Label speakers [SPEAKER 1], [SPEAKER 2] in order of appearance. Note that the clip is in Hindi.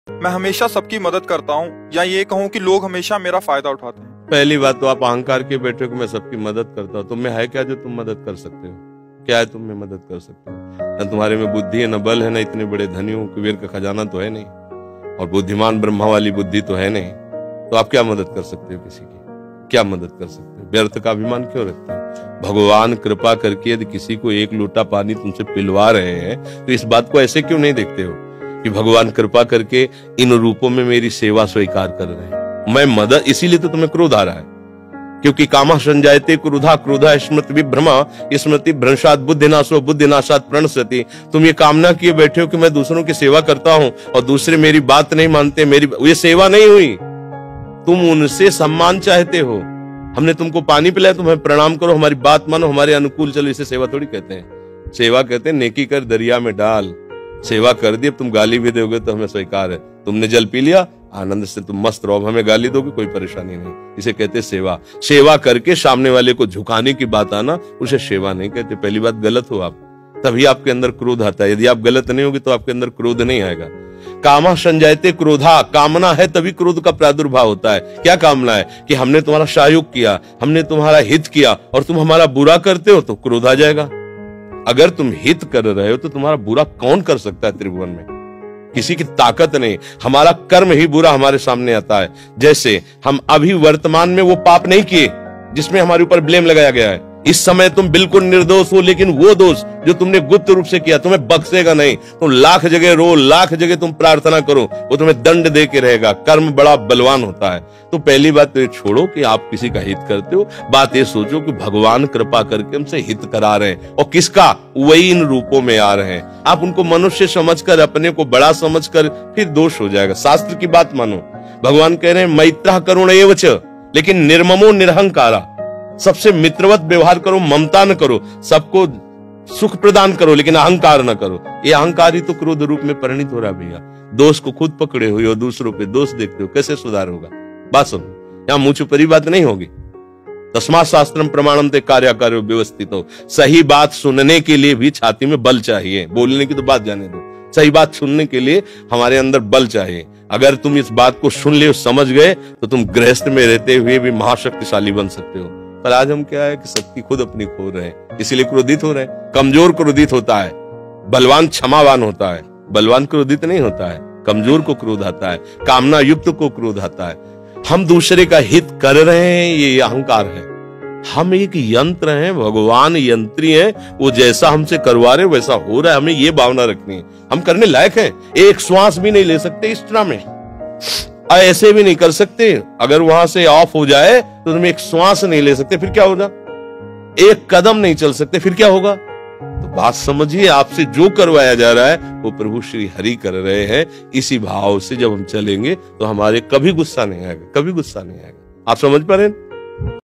[SPEAKER 1] मैं हमेशा सबकी मदद करता हूँ, या ये कहूँ कि लोग हमेशा मेरा फायदा उठाते हैं।
[SPEAKER 2] पहली बात तो आप अहंकार के बैठे हो कि मैं सबकी मदद करता हूँ। तुम में है क्या जो तुम मदद कर सकते हो? क्या है तुम में मदद कर सकते हो? न तुम्हारे में बुद्धि है, न बल है, न इतने बड़े धनी हो, कुबेर का खजाना तो है नहीं, और बुद्धिमान ब्रह्मा वाली बुद्धि तो है नहीं। तो आप क्या मदद कर सकते हो? किसी की क्या मदद कर सकते हो? व्यर्थ का अभिमान क्यों रखते हो? भगवान कृपा करके यदि किसी को एक लोटा पानी तुमसे पिलवा रहे हैं तो इस बात को ऐसे क्यों नहीं देखते हो कि भगवान कृपा करके इन रूपों में मेरी सेवा स्वीकार कर रहे हैं, मैं मदद। इसीलिए तो तुम्हें क्रोध आ रहा है, क्योंकि कामा संजायते क्रोधा, क्रोधा स्मृति विभ्रमा, स्मृति भ्रंशात बुद्धिनाशो, बुद्धिनाशात प्रणश्यति। तुम ये कामना किए बैठे हो कि मैं दूसरों की सेवा करता हूं और दूसरे मेरी बात नहीं मानते, मेरी ये सेवा नहीं हुई। तुम उनसे सम्मान चाहते हो। हमने तुमको पानी पिलाया, तुम्हें प्रणाम करो, हमारी बात मानो, हमारे अनुकूल चलो। इसे सेवा थोड़ी कहते हैं। सेवा कहते हैं नेकी कर दरिया में डाल। सेवा कर दी, अब तुम गाली भी दोगे तो हमें स्वीकार है। तुमने जल पी लिया, आनंद से तुम मस्त रहो, हमें गाली दोगे कोई परेशानी नहीं। इसे कहते हैं सेवा। सेवा करके सामने वाले को झुकाने की बात आना, उसे सेवा नहीं कहते। पहली बात, गलत हो आप, तभी आपके अंदर क्रोध आता है। यदि आप गलत नहीं होगे तो आपके अंदर क्रोध नहीं आएगा। कामा संजायते क्रोधा, कामना है तभी क्रोध का प्रादुर्भाव होता है। क्या कामना है? कि हमने तुम्हारा सहयोग किया, हमने तुम्हारा हित किया और तुम हमारा बुरा करते हो तो क्रोध आ जाएगा। अगर तुम हित कर रहे हो तो तुम्हारा बुरा कौन कर सकता है त्रिभुवन में? किसी की ताकत नहीं। हमारा कर्म ही बुरा हमारे सामने आता है। जैसे हम अभी वर्तमान में वो पाप नहीं किए जिसमें हमारे ऊपर ब्लेम लगाया गया है। इस समय तुम बिल्कुल निर्दोष हो, लेकिन वो दोष जो तुमने गुप्त रूप से किया तुम्हें बख्शेगा नहीं। तुम लाख जगह रो, लाख जगह तुम प्रार्थना करो, वो तुम्हें दंड दे के रहेगा। कर्म बड़ा बलवान होता है। तो पहली बात तो ये छोड़ो कि आप किसी का हित करते हो। बात ये सोचो कि भगवान कृपा करके हमसे हित करा रहे हैं, और किसका? वही इन रूपों में आ रहे हैं। आप उनको मनुष्य समझकर, अपने को बड़ा समझकर, फिर दोष हो जाएगा। शास्त्र की बात मानो। भगवान कह रहे हैं मैत्रः करुण एव च, लेकिन निर्ममो निरहंकारा। सबसे मित्रवत व्यवहार करो, ममता न करो, सबको सुख प्रदान करो, लेकिन अहंकार न करो। ये अहंकार ही तो क्रोध रूप में परिणित हो रहा है भैया। दोष को खुद पकड़े हुए हो, दूसरों पे दोष देखते हो, कैसे सुधार होगा? बात सुनो, यहाँ मुंह छुपरी बात नहीं होगी। तस्मात् शास्त्रम प्रमाणम ते कार्याकार्यो व्यवस्थित हो। सही बात सुनने के लिए भी छाती में बल चाहिए। बोलने की तो बात जाने दो, सही बात सुनने के लिए हमारे अंदर बल चाहिए। अगर तुम इस बात को सुन ले, समझ गए, तो तुम गृहस्थ में रहते हुए भी महाशक्तिशाली बन सकते हो। पर आज हम क्या है कि शक्ति खुद अपनी खो रहे हैं, इसीलिए क्रोधित हो रहे हैं। कमजोर क्रोधित होता है, बलवान क्षमावान होता है। बलवान क्रोधित नहीं होता है, कमजोर को क्रोध आता है, कामना युक्त को क्रोध आता है। हम दूसरे का हित कर रहे हैं, ये अहंकार है। हम एक यंत्र हैं, भगवान यंत्री हैं, वो जैसा हमसे करवा रहे वैसा हो रहा है। हमें ये भावना रखनी है, हम करने लायक हैं। एक श्वास भी नहीं ले सकते इस तरह में, ऐसे भी नहीं कर सकते। अगर वहां से ऑफ हो जाए तो तुम एक श्वास नहीं ले सकते, फिर क्या होगा? एक कदम नहीं चल सकते, फिर क्या होगा? तो बात समझिए, आपसे जो करवाया जा रहा है वो प्रभु श्री हरि कर रहे हैं। इसी भाव से जब हम चलेंगे तो हमारे कभी गुस्सा नहीं आएगा, कभी गुस्सा नहीं आएगा। आप समझ पा रहे हैं?